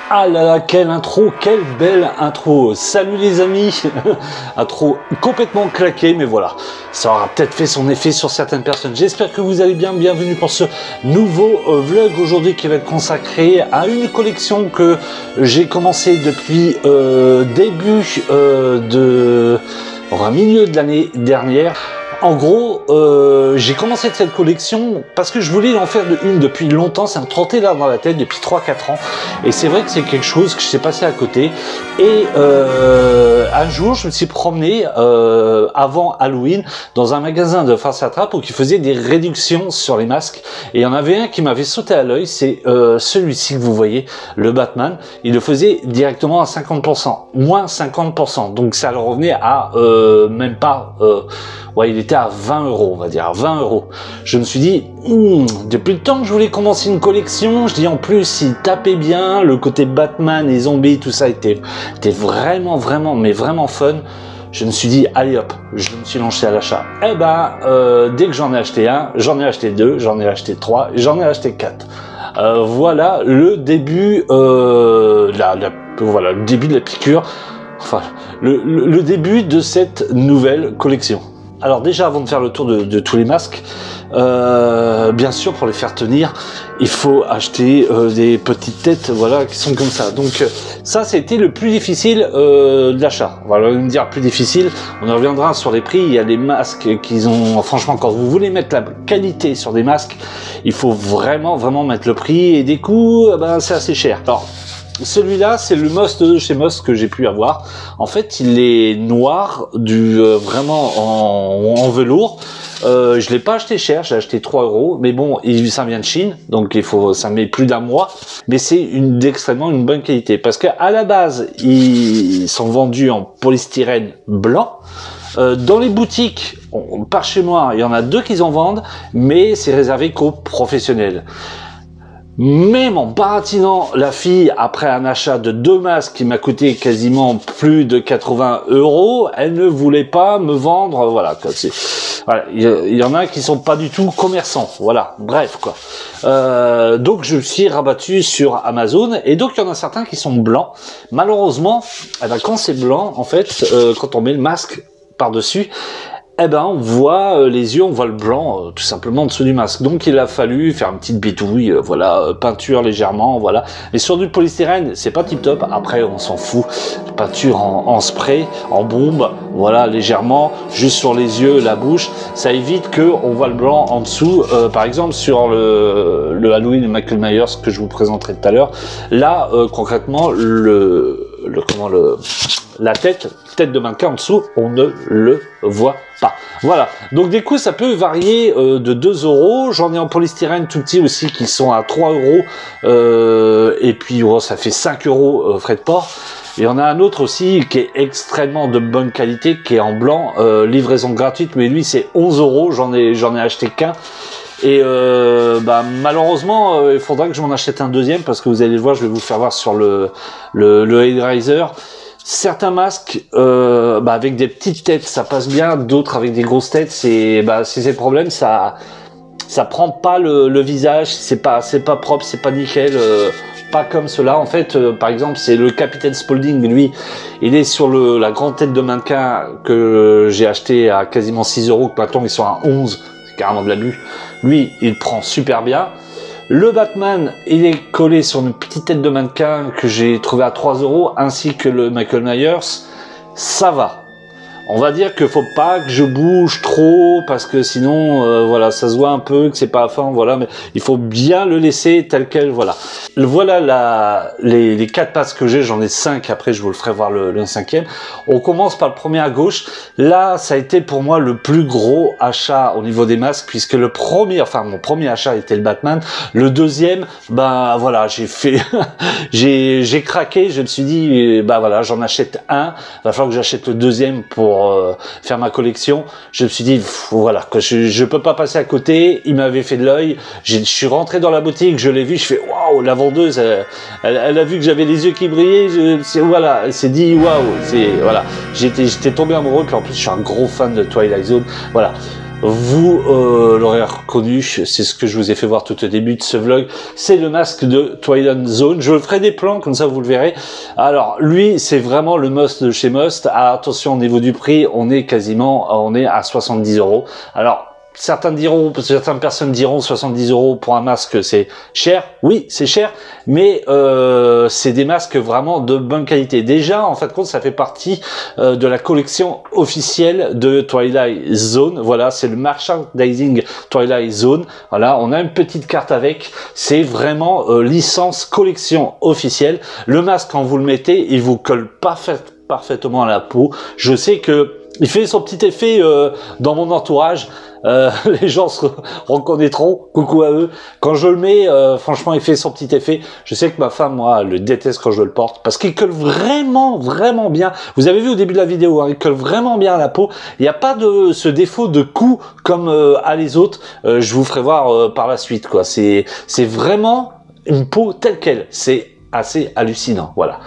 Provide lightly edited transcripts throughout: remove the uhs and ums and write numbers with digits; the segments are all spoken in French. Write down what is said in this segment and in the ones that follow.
Ah là là, quelle intro, quelle belle intro. Salut les amis. Intro complètement claquée, mais voilà, ça aura peut-être fait son effet sur certaines personnes. J'espère que vous allez bien. Bienvenue pour ce nouveau vlog aujourd'hui qui va être consacré à une collection que j'ai commencé depuis milieu de l'année dernière. En gros, j'ai commencé cette collection parce que je voulais en faire une depuis longtemps. Ça me trottait là dans la tête depuis 3-4 ans. Et c'est vrai que c'est quelque chose que je sais passer à côté. Et un jour, je me suis promené avant Halloween dans un magasin de farce à trappe où ils faisaient des réductions sur les masques. Et il y en avait un qui m'avait sauté à l'œil. C'est celui-ci que vous voyez, le Batman. Il le faisait directement à 50%, moins 50%. Donc ça le revenait à même pas... ouais, il était à 20 €, on va dire, à 20 €. Je me suis dit, depuis le temps que je voulais commencer une collection, je dis en plus, il tapait bien, le côté Batman et zombies, tout ça était vraiment, mais vraiment fun. Je me suis dit, allez hop, je me suis lancé à l'achat. Et dès que j'en ai acheté un, j'en ai acheté deux, j'en ai acheté trois, j'en ai acheté quatre. Voilà le début, voilà, le début de la piqûre, enfin, le début de cette nouvelle collection. Alors déjà, avant de faire le tour de tous les masques, bien sûr, pour les faire tenir, il faut acheter des petites têtes, voilà, qui sont comme ça. Donc ça, c'était le plus difficile de l'achat. On va me dire plus difficile. On en reviendra sur les prix. Il y a des masques qu'ils ont. Franchement, quand vous voulez mettre la qualité sur des masques, il faut vraiment mettre le prix. Et des coups, c'est assez cher. Alors, celui-là, c'est le Most de chez Most que j'ai pu avoir. En fait, il est noir, vraiment en velours. Je l'ai pas acheté cher, j'ai acheté 3 €. Mais bon, ça vient de Chine, donc ça met plus d'1 mois. Mais c'est d'extrêmement une bonne qualité. Parce qu'à la base, ils sont vendus en polystyrène blanc. Dans les boutiques, par chez moi, il y en a deux qui en vendent, mais c'est réservé qu'aux professionnels. Même en baratinant la fille après un achat de 2 masques qui m'a coûté quasiment plus de 80 €, elle ne voulait pas me vendre, voilà, voilà, il y en a qui sont pas du tout commerçants, voilà, bref, quoi. Donc je me suis rabattu sur Amazon, et donc il y en a certains qui sont blancs. Malheureusement, quand c'est blanc, en fait, quand on met le masque par-dessus, on voit les yeux, on voit le blanc tout simplement en dessous du masque. Donc il a fallu faire une petite bitouille, voilà, peinture légèrement, voilà. Et sur du polystyrène, c'est pas tip top. Après, on s'en fout. Peinture en spray, en bombe, voilà, légèrement, juste sur les yeux, la bouche. Ça évite que on voit le blanc en dessous. Par exemple, sur le Halloween de Michael Myers que je vous présenterai tout à l'heure. Là, concrètement, la tête de mannequin en dessous, on ne le voit pas. Voilà. Donc des coups, ça peut varier de 2 €. J'en ai en polystyrène tout petit aussi qui sont à 3 €. Et puis ça fait 5 € frais de port. Et il y en a un autre aussi qui est extrêmement de bonne qualité, qui est en blanc, livraison gratuite, mais lui c'est 11 €. J'en ai acheté qu'un. Et malheureusement, il faudra que je m'en achète un deuxième, parce que vous allez le voir, je vais vous faire voir sur le Hellraiser. Certains masques avec des petites têtes ça passe bien, d'autres avec des grosses têtes, c'est le problème, ça prend pas le visage, c'est pas propre, c'est pas nickel, pas comme cela. En fait, par exemple, c'est le Capitaine Spaulding, lui, il est sur la grande tête de mannequin que j'ai acheté à quasiment 6 €, que maintenant ils sont à 11, c'est carrément de l'abus. Lui, il prend super bien. Le Batman, il est collé sur une petite tête de mannequin que j'ai trouvé à 3 €, ainsi que le Michael Myers. Ça va. On va dire qu'il faut pas que je bouge trop, parce que sinon, voilà, ça se voit un peu que c'est pas à fond, voilà, mais il faut bien le laisser tel quel, voilà. Voilà les 4 masques que j'ai, j'en ai 5, après je vous le ferai voir le 5e. On commence par le premier à gauche. Là, ça a été pour moi le plus gros achat au niveau des masques, puisque mon premier achat était le Batman. Le deuxième, voilà, j'ai craqué, je me suis dit, voilà, j'en achète un, il va falloir que j'achète le deuxième pour faire ma collection. Je me suis dit, voilà, que je peux pas passer à côté. Il m'avait fait de l'œil. Je suis rentré dans la boutique, je l'ai vu, je fais waouh, la vendeuse, elle a vu que j'avais les yeux qui brillaient. Voilà, elle s'est dit waouh, voilà. J'étais tombé amoureux. Puis en plus, je suis un gros fan de Twilight Zone. Voilà. vous l'aurez reconnu, c'est ce que je vous ai fait voir tout au début de ce vlog, c'est le masque de Twilight Zone. Je ferai des plans, comme ça vous le verrez. Alors lui, c'est vraiment le must de chez Must. Ah, attention, au niveau du prix, on est à 70 €. Alors, certaines personnes diront 70 € pour un masque, c'est cher. Oui, c'est cher, mais c'est des masques vraiment de bonne qualité. Déjà, en fin de compte, ça fait partie de la collection officielle de Twilight Zone. Voilà, c'est le merchandising Twilight Zone. Voilà, on a une petite carte avec. C'est vraiment licence collection officielle. Le masque, quand vous le mettez, il vous colle parfaitement à la peau. Je sais que il fait son petit effet dans mon entourage. Les gens se reconnaîtront, coucou à eux. Quand je le mets, franchement, il fait son petit effet. Je sais que ma femme, moi, elle le déteste quand je le porte, parce qu'il colle vraiment, vraiment bien. Vous avez vu au début de la vidéo, hein, il colle vraiment bien à la peau. Il n'y a pas de ce défaut de cou comme à les autres. Je vous ferai voir par la suite, quoi. C'est vraiment une peau telle quelle. C'est assez hallucinant, voilà.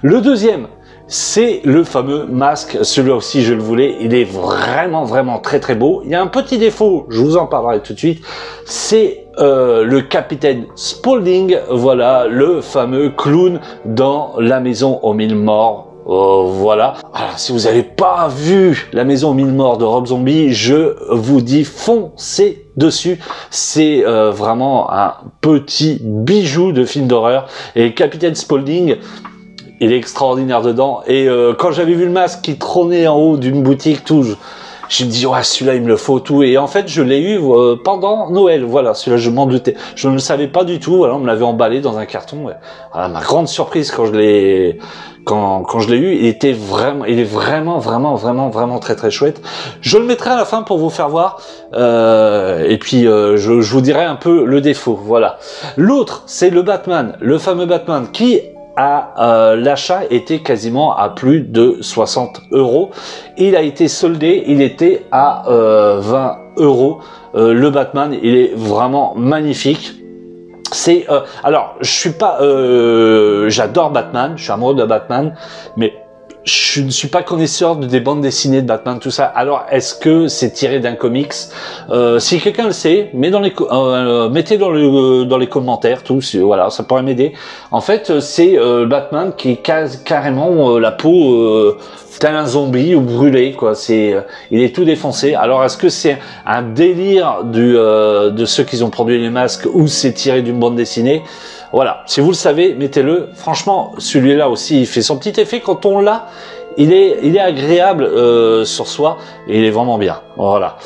Le deuxième, c'est le fameux masque. Celui-là aussi, je le voulais. Il est vraiment, vraiment très, très beau. Il y a un petit défaut, je vous en parlerai tout de suite. C'est le capitaine Spaulding. Voilà, le fameux clown dans La Maison aux 1000 morts. Voilà. Alors, si vous n'avez pas vu La Maison aux 1000 morts de Rob Zombie, je vous dis foncez dessus. C'est vraiment un petit bijou de film d'horreur. Et Capitaine Spaulding, il est extraordinaire dedans. Et quand j'avais vu le masque qui trônait en haut d'une boutique, tout, je me dis, ouais, celui-là, il me le faut, tout. Et en fait, je l'ai eu pendant Noël. Voilà, celui-là, je m'en doutais. Je ne le savais pas du tout. Voilà, on me l'avait emballé dans un carton. Voilà, ma grande surprise quand je l'ai eu, il est vraiment, vraiment, vraiment, vraiment très, très chouette. Je le mettrai à la fin pour vous faire voir. Et puis, je vous dirai un peu le défaut. Voilà. L'autre, c'est le Batman. Le fameux Batman qui l'achat était quasiment à plus de 60 €. Il a été soldé, il était à 20 €. Le Batman, il est vraiment magnifique. C'est alors je suis pas j'adore Batman, je suis amoureux de Batman, mais je ne suis pas connaisseur des bandes dessinées de Batman, tout ça. Alors, est-ce que c'est tiré d'un comics? Si quelqu'un le sait, mettez dans les commentaires, tous. Voilà, ça pourrait m'aider. En fait, c'est Batman qui est carrément la peau tel un zombie ou brûlé, quoi. Il est tout défoncé. Alors, est-ce que c'est un délire de ceux qui ont produit les masques ou c'est tiré d'une bande dessinée? Voilà, si vous le savez, mettez-le. Franchement, celui-là aussi, il fait son petit effet quand on l'a. Il est agréable sur soi et il est vraiment bien. Voilà.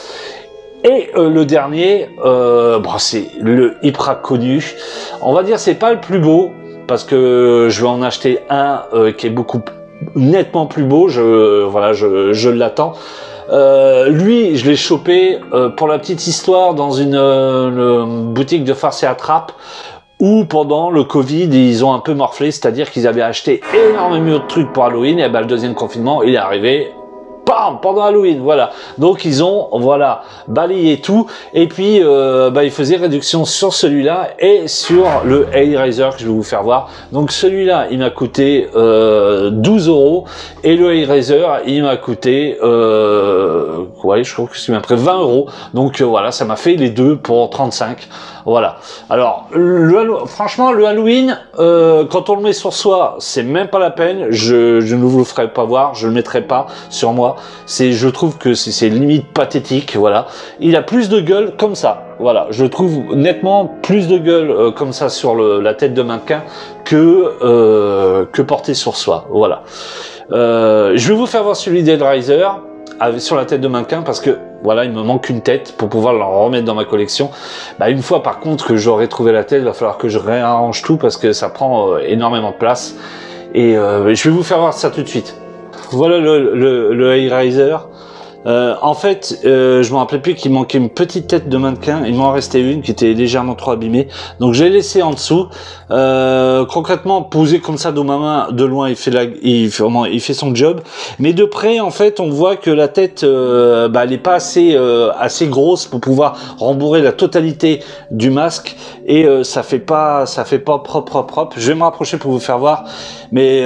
Et le dernier, c'est le hyper connu. On va dire c'est pas le plus beau parce que je vais en acheter un qui est nettement plus beau. Je l'attends. Lui, je l'ai chopé pour la petite histoire dans une boutique de farce et attrape. Où pendant le Covid, ils ont un peu morflé, c'est-à-dire qu'ils avaient acheté énormément de trucs pour Halloween, et le deuxième confinement, il est arrivé, bam, pendant Halloween, voilà. Donc ils ont, voilà, balayé tout, et puis ils faisaient réduction sur celui-là et sur le Hellraiser que je vais vous faire voir. Donc celui-là, il m'a coûté 12 €, et le Hellraiser, il m'a coûté, je crois que c'est même près 20 €. Donc voilà, ça m'a fait les deux pour 35. Voilà. Alors, franchement, le Halloween, quand on le met sur soi, c'est même pas la peine. Je ne vous le ferai pas voir, je le mettrai pas sur moi. Je trouve que c'est limite pathétique. Voilà. Il a plus de gueule comme ça. Voilà. Je trouve nettement plus de gueule comme ça sur la tête de mannequin que porté sur soi. Voilà. Je vais vous faire voir celui d'Hellraiser sur la tête de mannequin parce que voilà, il me manque une tête pour pouvoir la remettre dans ma collection. Une fois par contre que j'aurai trouvé la tête, il va falloir que je réarrange tout parce que ça prend énormément de place. Et je vais vous faire voir ça tout de suite. Voilà le Hellraiser. En fait, je me rappelais plus qu'il manquait une petite tête de mannequin. Il m'en restait une qui était légèrement trop abîmée. Donc j'ai laissé en dessous. Concrètement, posé comme ça dans ma main, de loin, il fait son job. Mais de près, en fait, on voit que la tête, elle est pas assez grosse pour pouvoir rembourrer la totalité du masque. Et ça fait pas propre. Je vais me rapprocher pour vous faire voir. Mais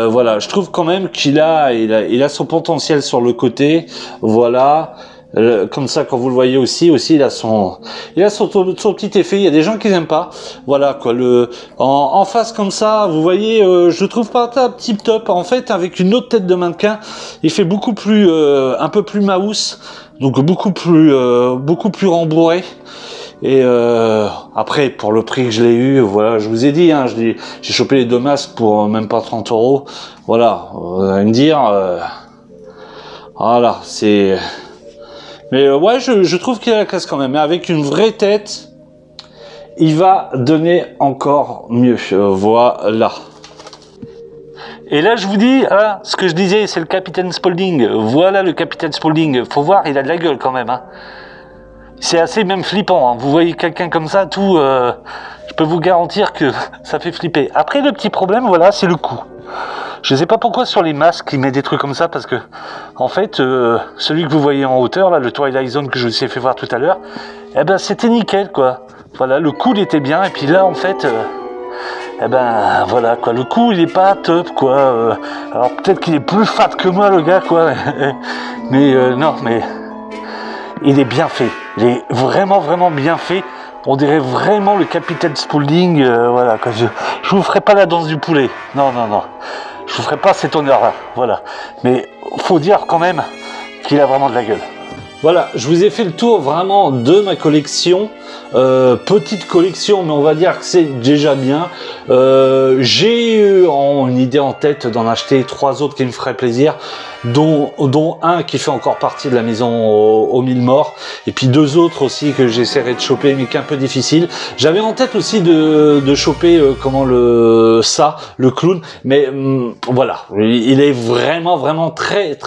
voilà, je trouve quand même qu'il a son potentiel sur le côté. Voilà, Comme ça, quand vous le voyez aussi, il a son petit effet. Il y a des gens qui n'aiment pas. Voilà quoi. En face comme ça, vous voyez, je trouve pas tip top. En fait, avec une autre tête de mannequin, il fait beaucoup plus, un peu plus mouse, donc beaucoup plus rembourré. Et après, pour le prix que je l'ai eu, voilà, je vous ai dit, hein, j'ai chopé les deux masques pour même pas 30 €. Voilà, vous allez me dire, voilà, c'est. Mais ouais, je trouve qu'il a la classe quand même. Mais avec une vraie tête, il va donner encore mieux. Voilà. Et là, je vous dis, hein, ce que je disais, c'est le capitaine Spaulding. Voilà le capitaine Spaulding. Faut voir, il a de la gueule quand même. Hein. C'est assez même flippant. Hein. Vous voyez quelqu'un comme ça, tout, je peux vous garantir que ça fait flipper. Après, le petit problème, voilà, c'est le cou. Je sais pas pourquoi sur les masques il met des trucs comme ça, parce que en fait celui que vous voyez en hauteur là, le Twilight Zone que je vous ai fait voir tout à l'heure, eh ben c'était nickel quoi. Voilà, le cou il était bien, et puis là en fait eh ben voilà quoi, le cou il est pas top quoi. Alors peut-être qu'il est plus fat que moi le gars quoi, mais non, mais il est bien fait, il est vraiment bien fait. On dirait vraiment le capitaine Spaulding, voilà quoi. Je vous ferai pas la danse du poulet, non. Je vous ferai pas cet honneur-là, voilà. Mais faut dire quand même qu'il a vraiment de la gueule. Voilà, je vous ai fait le tour vraiment de ma collection. Petite collection, mais on va dire que c'est déjà bien. J'ai eu une idée en tête d'en acheter 3 autres qui me feraient plaisir, dont un qui fait encore partie de la maison aux 1000 morts, et puis 2 autres aussi que j'essaierai de choper, mais qui est un peu difficile. J'avais en tête aussi de choper le clown, mais voilà, il est vraiment très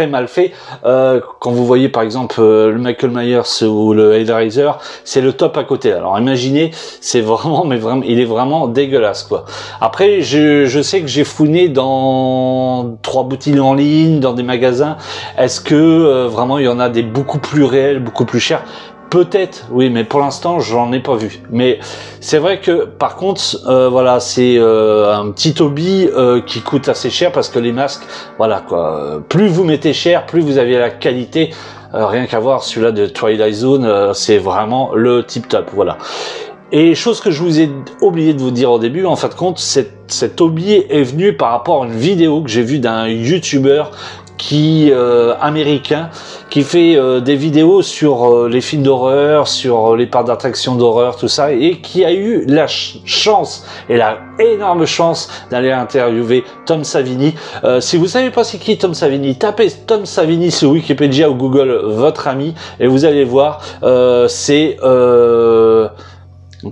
mal fait. Quand vous voyez par exemple le Michael Myers ou le Hellraiser, c'est le top à côté. Alors imaginez, c'est vraiment, il est vraiment dégueulasse quoi. Après, je sais que j'ai fouiné dans 3 boutiques en ligne, dans des magasins. Est-ce que vraiment il y en a des beaucoup plus réels, beaucoup plus chers? Peut-être, oui, mais pour l'instant, j'en ai pas vu. Mais c'est vrai que, par contre, voilà, c'est un petit hobby qui coûte assez cher, parce que les masques, voilà quoi, plus vous mettez cher, plus vous avez la qualité. Rien qu'à voir celui-là de Twilight Zone, c'est vraiment le tip top, voilà. Et chose que je vous ai oublié de vous dire au début, en fin de compte, cet hobby est venu par rapport à une vidéo que j'ai vue d'un YouTuber américain, qui fait des vidéos sur les films d'horreur, sur les parcs d'attractions d'horreur, tout ça, et qui a eu la chance, et la énorme chance, d'aller interviewer Tom Savini. Si vous savez pas c'est qui Tom Savini, tapez Tom Savini sur Wikipédia ou Google, votre ami, et vous allez voir, c'est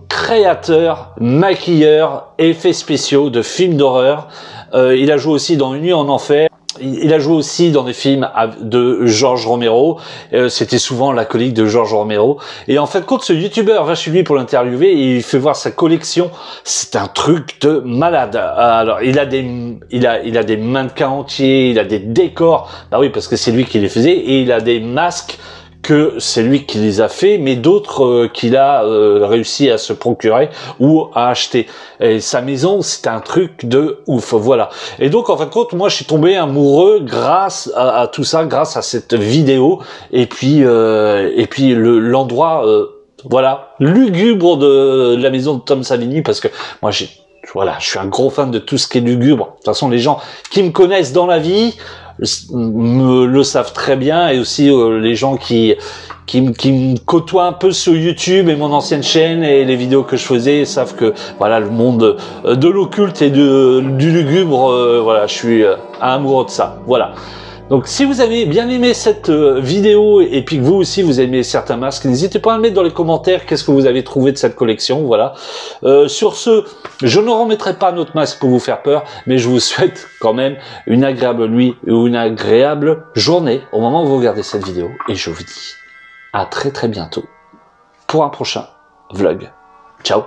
créateur, maquilleur, effets spéciaux de films d'horreur. Il a joué aussi dans Une nuit en enfer. Il a joué aussi dans des films de George Romero. C'était souvent l'acolyte de George Romero. Et en fait, quand ce youtubeur va chez lui pour l'interviewer, il fait voir sa collection. C'est un truc de malade. Alors, il a des mannequins entiers, il a des décors. Bah oui, parce que c'est lui qui les faisait. Et il a des masques que c'est lui qui les a fait, mais d'autres qu'il a réussi à se procurer ou à acheter. Et sa maison, c'est un truc de ouf, voilà. Et donc, en fin de compte, moi, je suis tombé amoureux grâce à tout ça, grâce à cette vidéo, et puis l'endroit, voilà, lugubre de la maison de Tom Savini, parce que moi, voilà, je suis un gros fan de tout ce qui est lugubre. De toute façon, les gens qui me connaissent dans la vie me le savent très bien, et aussi les gens qui me côtoient un peu sur YouTube et mon ancienne chaîne et les vidéos que je faisais savent que voilà, le monde de l'occulte et du lugubre, voilà, je suis amoureux de ça, voilà. Donc si vous avez bien aimé cette vidéo, et puis que vous aussi vous aimez certains masques, n'hésitez pas à me mettre dans les commentaires qu'est-ce que vous avez trouvé de cette collection, voilà. Sur ce, je ne remettrai pas notre masque pour vous faire peur, mais je vous souhaite quand même une agréable nuit ou une agréable journée au moment où vous regardez cette vidéo, et je vous dis à très bientôt pour un prochain vlog. Ciao.